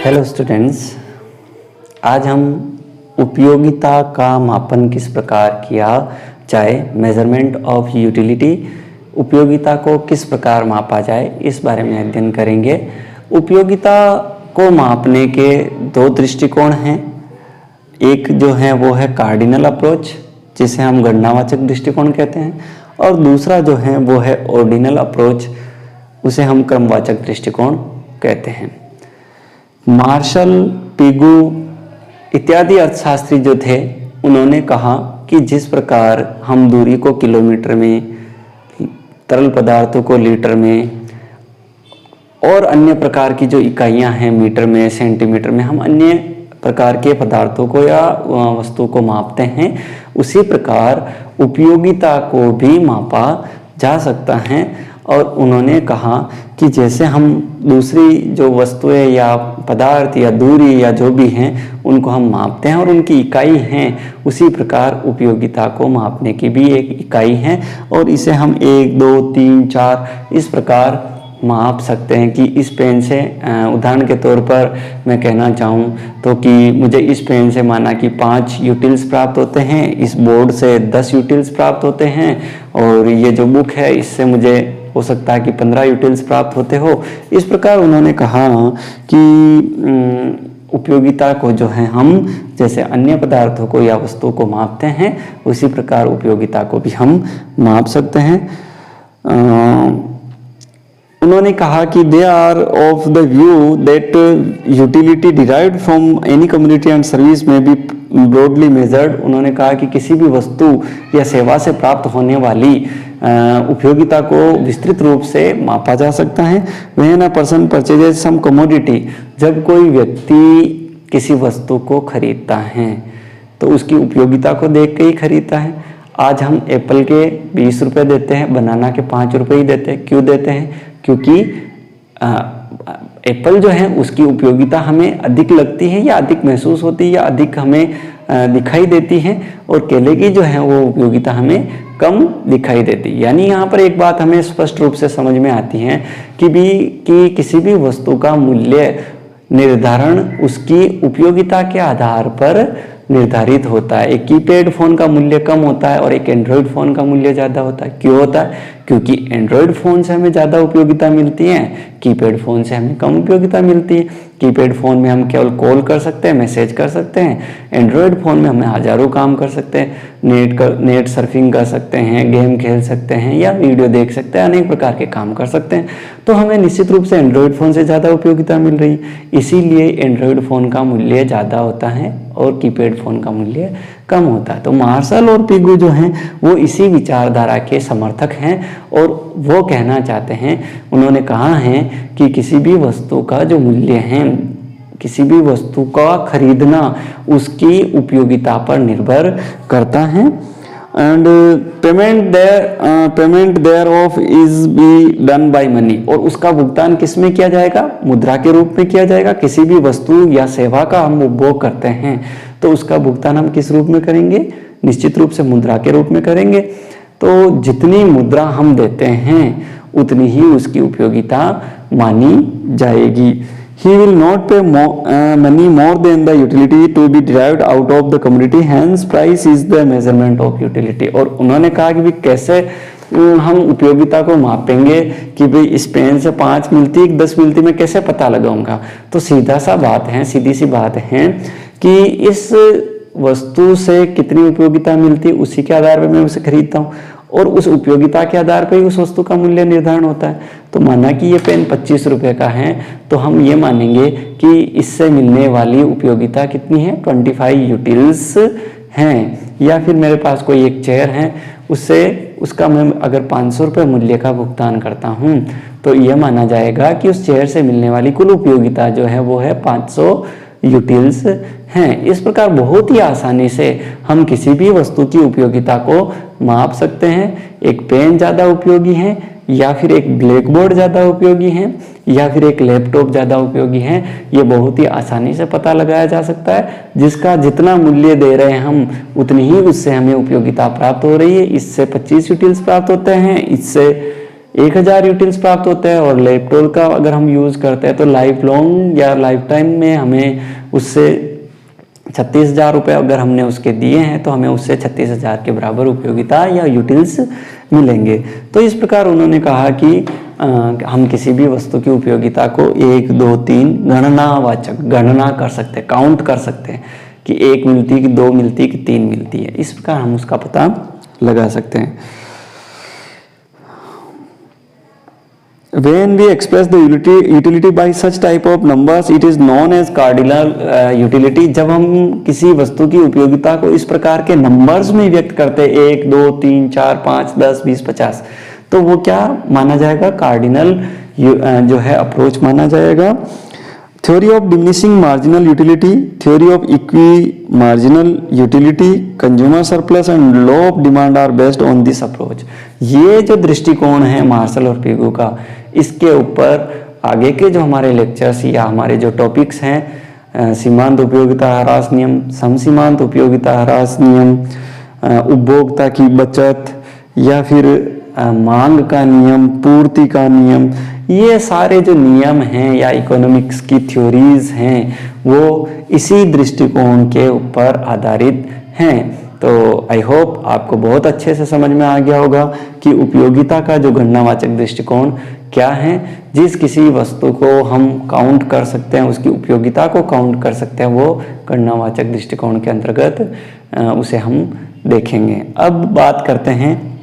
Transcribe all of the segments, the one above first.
Hello students, आज हम उपयोगिता का मापन किस प्रकार किया जाए, मेजरमेंट ऑफ यूटिलिटी, उपयोगिता को किस प्रकार मापा जाए, इस बारे में अध्ययन करेंगे। उपयोगिता को मापने के दो दृष्टिकोण हैं। एक जो है वो है कार्डिनल अप्रोच, जिसे हम गणनावाचक दृष्टिकोण कहते हैं, और दूसरा जो है वो है ऑर्डिनल अप्रोच, उसे हम क्रमवाचक दृष्टिकोण कहते हैं। मार्शल, पिगू इत्यादि अर्थशास्त्री जो थे, उन्होंने कहा कि जिस प्रकार हम दूरी को किलोमीटर में, तरल पदार्थों को लीटर में और अन्य प्रकार की जो इकाइयां हैं मीटर में, सेंटीमीटर में, हम अन्य प्रकार के पदार्थों को या वस्तु को मापते हैं, उसी प्रकार उपयोगिता को भी मापा जा सकता है। और उन्होंने कहा कि जैसे हम दूसरी जो वस्तुएं या पदार्थ या दूरी या जो भी हैं उनको हम मापते हैं और उनकी इकाई हैं, उसी प्रकार उपयोगिता को मापने की भी एक इकाई है और इसे हम 1, 2, 3, 4 इस प्रकार माप सकते हैं। कि इस पेन से उदाहरण के तौर पर मैं कहना चाहूँ तो कि मुझे इस पेन से माना कि 5 यूटिल्स प्राप्त होते हैं, इस बोर्ड से 10 यूटिल्स प्राप्त होते हैं, और ये जो बुक है इससे मुझे हो सकता है कि 15 यूटिल्स प्राप्त होते हो। इस प्रकार उन्होंने कहा कि उपयोगिता को जो है हम जैसे अन्य पदार्थों को या वस्तुओं को मापते हैं, उसी प्रकार उपयोगिता को भी हम माप सकते हैं। उन्होंने कहा कि they are of the view that utility derived from any community and service may be broadly measured. उन्होंने कहा कि किसी भी वस्तु या सेवा से प्राप्त होने वाली उपयोगिता को विस्तृत रूप से मापा जा सकता है। When a person purchases some commodity, जब कोई व्यक्ति किसी वस्तु को खरीदता है तो उसकी उपयोगिता को देख के ही खरीदता है। आज हम एप्पल के 20 रुपये देते हैं, बनाना के 5 रुपये ही देते हैं। क्यों देते हैं? क्योंकि एप्पल जो है उसकी उपयोगिता हमें अधिक लगती है या अधिक महसूस होती है या अधिक हमें दिखाई देती है, और केले की जो है वो उपयोगिता हमें कम दिखाई देती है। यानी यहाँ पर एक बात हमें स्पष्ट रूप से समझ में आती है कि किसी भी वस्तु का मूल्य निर्धारण उसकी उपयोगिता के आधार पर निर्धारित होता है। एक कीपैड फोन का मूल्य कम होता है और एक एंड्रॉयड फोन का मूल्य ज़्यादा होता है। क्यों होता है? क्योंकि एंड्रॉयड फ़ोन से हमें ज़्यादा उपयोगिता मिलती है, कीपैड फ़ोन से हमें कम उपयोगिता मिलती है। कीपैड फ़ोन में हम केवल कॉल कर सकते हैं, मैसेज कर सकते हैं। एंड्रॉयड फ़ोन में हमें हज़ारों काम कर सकते हैं, नेट सर्फिंग कर सकते हैं, गेम खेल सकते हैं या वीडियो देख सकते हैं, अनेक प्रकार के काम कर सकते हैं। तो हमें निश्चित रूप से एंड्रॉयड फ़ोन से ज़्यादा उपयोगिता मिल रही है, इसीलिए एंड्रॉयड फ़ोन का मूल्य ज़्यादा होता है और कीपैड फ़ोन का मूल्य कम होता है। तो मार्शल और पिगू जो हैं वो इसी विचारधारा के समर्थक हैं और वो कहना चाहते हैं, उन्होंने कहा है कि किसी भी वस्तु का जो मूल्य है, किसी भी वस्तु का खरीदना उसकी उपयोगिता पर निर्भर करता है। And payment thereof is be done by money, और उसका भुगतान किस में किया जाएगा? मुद्रा के रूप में किया जाएगा। किसी भी वस्तु या सेवा का हम उपभोग करते हैं तो उसका भुगतान हम किस रूप में करेंगे? निश्चित रूप से मुद्रा के रूप में करेंगे। तो जितनी मुद्रा हम देते हैं उतनी ही उसकी उपयोगिता मानी जाएगी। He will not pay money more than the utility to be derived out of the commodity, hence price is the measurement of utility। और उन्होंने कहा कि भी कैसे हम उपयोगिता को मापेंगे कि भाई इस पेन से 5 मिलती है, 10 मिलती, मैं कैसे पता लगाऊंगा? तो सीधी सी बात है कि इस वस्तु से कितनी उपयोगिता मिलती है उसी के आधार पर मैं उसे खरीदता हूँ और उस उपयोगिता के आधार पर ही उस वस्तु का मूल्य निर्धारण होता है। तो माना कि ये पेन 25 रुपये का है तो हम ये मानेंगे कि इससे मिलने वाली उपयोगिता कितनी है? 25 यूटिल्स हैं। या फिर मेरे पास कोई एक चेयर है, उसका मैं अगर 500 रुपये मूल्य का भुगतान करता हूँ तो यह माना जाएगा कि उस चेयर से मिलने वाली कुल उपयोगिता जो है वो है 500 यूटिल्स हैं। इस प्रकार बहुत ही आसानी से हम किसी भी वस्तु की उपयोगिता को माप सकते हैं। एक पेन ज़्यादा उपयोगी है या फिर एक ब्लैक बोर्ड ज़्यादा उपयोगी है या फिर एक लैपटॉप ज़्यादा उपयोगी है, ये बहुत ही आसानी से पता लगाया जा सकता है। जिसका जितना मूल्य दे रहे हैं हम उतनी ही उससे हमें उपयोगिता प्राप्त हो रही है। इससे 25 यूटिल्स प्राप्त होते हैं, इससे 1000 यूटिल्स प्राप्त होते हैं, और लेपटोल का अगर हम यूज़ करते हैं तो लाइफ लॉन्ग या लाइफ टाइम में हमें उससे 36,000 रुपये अगर हमने उसके दिए हैं तो हमें उससे 36,000 के बराबर उपयोगिता या यूटिल्स मिलेंगे। तो इस प्रकार उन्होंने कहा कि हम किसी भी वस्तु की उपयोगिता को 1, 2, 3 गणनावाचक गणना कर सकते हैं, काउंट कर सकते हैं कि 1 मिलती, कि 2 मिलती, कि 3 मिलती है। इस प्रकार हम उसका पता लगा सकते हैं। When we express the utility by such type of numbers, it is known as cardinal utility। जब हम किसी वस्तु की उपयोगिता को इस प्रकार के नंबर्स में व्यक्त करते हैं 1, 2, 3, 4, 5, 10, 20, 50, तो वो क्या माना जाएगा? कार्डिनल जो है अप्रोच माना जाएगा। Theory of diminishing marginal utility, theory of equi marginal utility, consumer surplus and law of demand are based on this approach. ये जो दृष्टिकोण है मार्शल और पिगू का, इसके ऊपर आगे के जो हमारे लेक्चर्स या हमारे जो टॉपिक्स हैं, सीमांत उपयोगिता ह्रास नियम, समसीमांत उपयोगिता ह्रास नियम, उपभोक्ता की बचत, या फिर मांग का नियम, पूर्ति का नियम, ये सारे जो नियम हैं या इकोनॉमिक्स की थ्योरीज हैं वो इसी दृष्टिकोण के ऊपर आधारित हैं। तो आई होप आपको बहुत अच्छे से समझ में आ गया होगा कि उपयोगिता का जो गणनावाचक दृष्टिकोण क्या है। जिस किसी वस्तु को हम काउंट कर सकते हैं, उसकी उपयोगिता को काउंट कर सकते हैं, वो गणनावाचक दृष्टिकोण के अंतर्गत उसे हम देखेंगे। अब बात करते हैं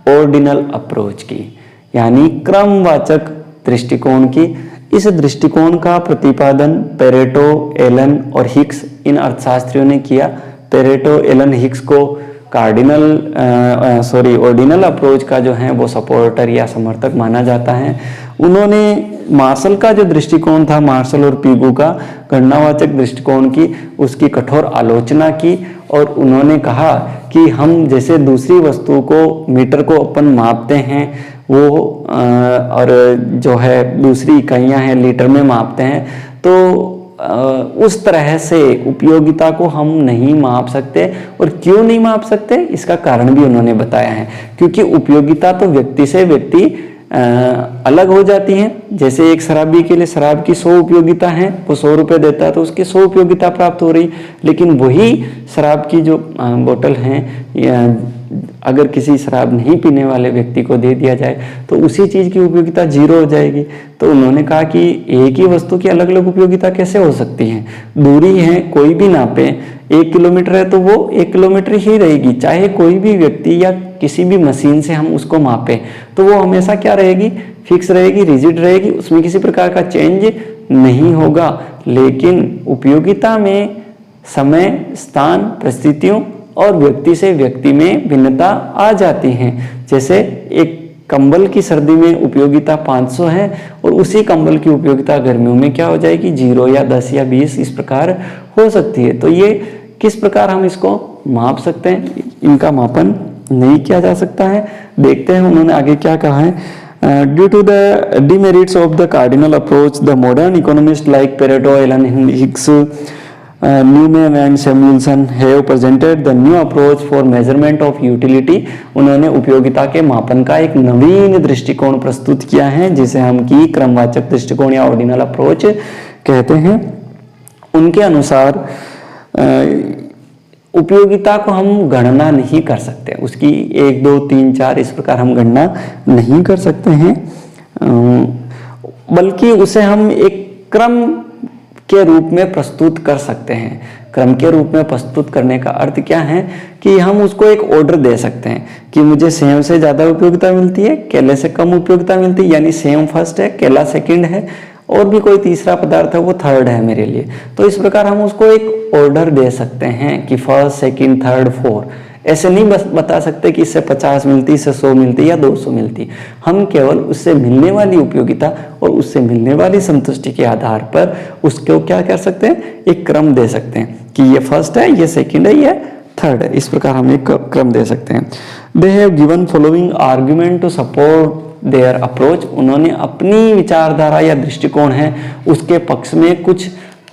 ऑर्डिनल अप्रोच की, यानी क्रमवाचक दृष्टिकोण की। इस दृष्टिकोण का प्रतिपादन पेरेटो, एलन और हिक्स, इन अर्थशास्त्रियों ने किया। पेरेटो, एलन, हिक्स को ऑर्डिनल अप्रोच का जो है वो सपोर्टर या समर्थक माना जाता है। उन्होंने मार्शल का जो दृष्टिकोण था, मार्शल और पिगू का गणनावाचक दृष्टिकोण की, उसकी कठोर आलोचना की, और उन्होंने कहा कि हम जैसे दूसरी वस्तु को, मीटर को अपन मापते हैं, वो और जो है दूसरी इकाइयां हैं लीटर में मापते हैं, तो उस तरह से उपयोगिता को हम नहीं माप सकते। और क्यों नहीं माप सकते, इसका कारण भी उन्होंने बताया है। क्योंकि उपयोगिता तो व्यक्ति से व्यक्ति अलग हो जाती हैं। जैसे एक शराबी के लिए शराब की 100 उपयोगिता है, वो 100 रुपये देता है तो उसकी 100 उपयोगिता प्राप्त हो रही, लेकिन वही शराब की जो बोतल है अगर किसी शराब नहीं पीने वाले व्यक्ति को दे दिया जाए तो उसी चीज़ की उपयोगिता 0 हो जाएगी। तो उन्होंने कहा कि एक ही वस्तु की अलग अलग उपयोगिता कैसे हो सकती है। दूरी है, कोई भी नापे, 1 किलोमीटर है तो वो 1 किलोमीटर ही रहेगी, चाहे कोई भी व्यक्ति या किसी भी मशीन से हम उसको मापें तो वो हमेशा क्या रहेगी, फिक्स रहेगी, रिजिड रहेगी, उसमें किसी प्रकार का चेंज नहीं होगा। लेकिन उपयोगिता में समय, स्थान, परिस्थितियों और व्यक्ति से व्यक्ति में भिन्नता आ जाती हैं। जैसे एक कंबल की सर्दी में उपयोगिता 500 है और उसी कंबल की उपयोगिता गर्मियों में क्या हो जाएगी, 0 या 10 या 20 इस प्रकार हो सकती है। तो ये किस प्रकार हम इसको माप सकते हैं, इनका मापन नहीं किया जा सकता है। देखते हैं उन्होंने आगे क्या कहा है। Due to the demerits of the cardinal approach, the modern economist like Pareto, Allen, Hicks, Neumann and Samuelson have presented the new approach for measurement of utility. उन्होंने उपयोगिता के मापन का एक नवीन दृष्टिकोण प्रस्तुत किया है, जिसे हम की क्रमवाचक दृष्टिकोण या ऑर्डिनल अप्रोच कहते हैं। उनके अनुसार उपयोगिता को हम गणना नहीं कर सकते, उसकी 1, 2, 3, 4 इस प्रकार हम गणना नहीं कर सकते हैं, बल्कि उसे हम एक क्रम के रूप में प्रस्तुत कर सकते हैं। क्रम के रूप में प्रस्तुत करने का अर्थ क्या है कि हम उसको एक ऑर्डर दे सकते हैं कि मुझे सेम से ज़्यादा उपयोगिता मिलती है, केले से कम उपयोगिता मिलती है, यानी सेम फर्स्ट है, केला सेकंड है, और भी कोई तीसरा पदार्थ है वो थर्ड है मेरे लिए। तो इस प्रकार हम उसको एक ऑर्डर दे सकते हैं कि फर्स्ट, सेकंड, थर्ड, फोर्थ। ऐसे नहीं बस बता सकते कि इससे 50 मिलती, इससे 100 मिलती या 200 मिलती। हम केवल उससे मिलने वाली उपयोगिता और उससे मिलने वाली संतुष्टि के आधार पर उसको क्या कर सकते हैं, एक क्रम दे सकते हैं कि ये फर्स्ट है, ये सेकंड है, ये थर्ड है। इस प्रकार हम एक क्रम दे सकते हैं। They have given following argument to support their approach. उन्होंने अपनी विचारधारा या दृष्टिकोण है उसके पक्ष में कुछ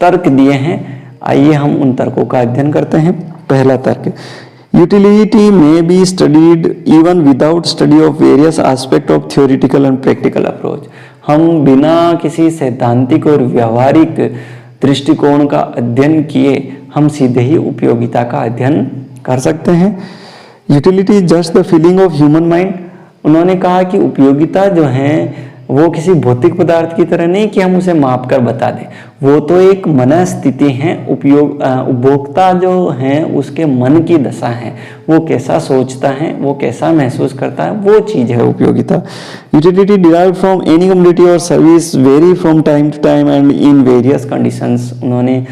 तर्क दिए हैं। आइए हम उन तर्कों का अध्ययन करते हैं। पहला तर्क, Utility may be studied even without study of various aspect of theoretical and practical approach. हम बिना किसी सैद्धांतिक और व्यावहारिक दृष्टिकोण का अध्ययन किए हम सीधे ही उपयोगिता का अध्ययन कर सकते हैं। Utility is just the feeling of human mind. उन्होंने कहा कि उपयोगिता जो है वो किसी भौतिक पदार्थ की तरह नहीं कि हम उसे माप कर बता दें, वो तो एक मनस्थिति है। उपभोक्ता जो है उसके मन की दशा है, वो कैसा सोचता है, वो कैसा महसूस करता है, वो चीज है उपयोगिता। Utility derived from any commodity और service vary from time to time and in various conditions. उन्होंने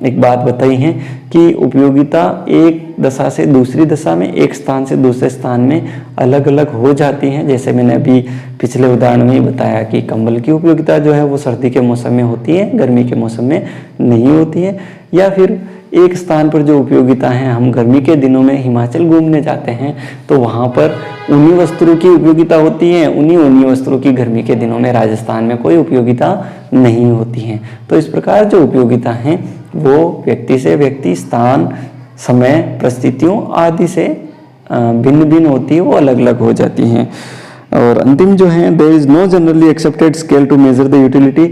एक बात बताई है कि उपयोगिता एक दशा से दूसरी दशा में, एक स्थान से दूसरे स्थान में अलग अलग हो जाती हैं। जैसे मैंने अभी पिछले उदाहरण में ही बताया कि कंबल की उपयोगिता जो है वो सर्दी के मौसम में होती है, गर्मी के मौसम में नहीं होती है। या फिर एक स्थान पर जो उपयोगिता है, हम गर्मी के दिनों में हिमाचल घूमने जाते हैं तो वहाँ पर ऊनी वस्त्रों की उपयोगिता होती है, उन्हीं ऊनी वस्त्रों की गर्मी के दिनों में राजस्थान में कोई उपयोगिता नहीं होती है। तो इस प्रकार जो उपयोगिता है वो व्यक्ति से व्यक्ति, स्थान, समय, परिस्थितियों आदि से भिन्न भिन्न होती है, वो अलग अलग हो जाती हैं। और अंतिम जो है, there is no generally accepted scale to measure the utility.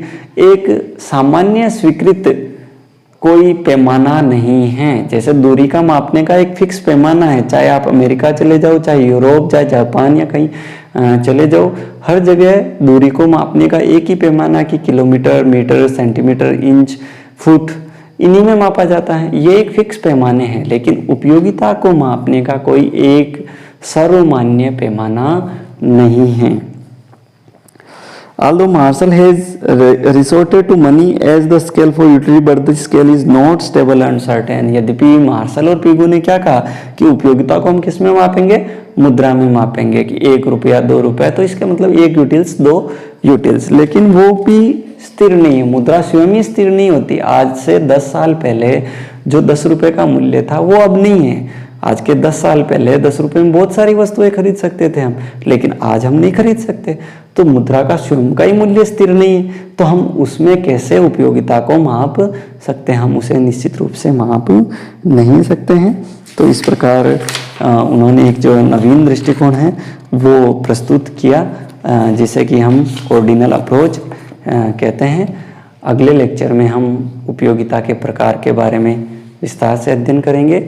एक सामान्य स्वीकृत कोई पैमाना नहीं है। जैसे दूरी का मापने का एक फिक्स पैमाना है, चाहे आप अमेरिका चले जाओ, चाहे यूरोप, चाहे जापान या कहीं चले जाओ, हर जगह दूरी को मापने का एक ही पैमाना कि kilometre, metre, centimetre, inch, foot, इन्हीं में मापा जाता है। ये एक फिक्स पैमाने हैं, लेकिन उपयोगिता को मापने का कोई एक सर्वमान्य पैमाना नहीं है। Although Marshall has resorted to money as the scale for utility, but the scale is not stable and certain. यद्यपि मार्शल और पिगू ने क्या कहा कि उपयोगिता को हम किस में मापेंगे, मुद्रा में मापेंगे कि 1 रुपया 2 रुपया, तो इसका मतलब 1 यूटिल्स 2 यूटिल्स, लेकिन वो भी स्थिर नहीं है। मुद्रा स्वयं ही स्थिर नहीं होती। आज से 10 साल पहले जो 10 रुपए का मूल्य था वो अब नहीं है। आज के 10 साल पहले 10 रुपए में बहुत सारी वस्तुएं खरीद सकते थे हम, लेकिन आज हम नहीं खरीद सकते। तो मुद्रा का स्वयं का ही मूल्य स्थिर नहीं है, तो हम उसमें कैसे उपयोगिता को माप सकते हैं? हम उसे निश्चित रूप से माप नहीं सकते हैं। तो इस प्रकार उन्होंने एक जो नवीन दृष्टिकोण है वो प्रस्तुत किया, जिसे कि हम ऑर्डिनल अप्रोच कहते हैं। अगले लेक्चर में हम उपयोगिता के प्रकार के बारे में विस्तार से अध्ययन करेंगे।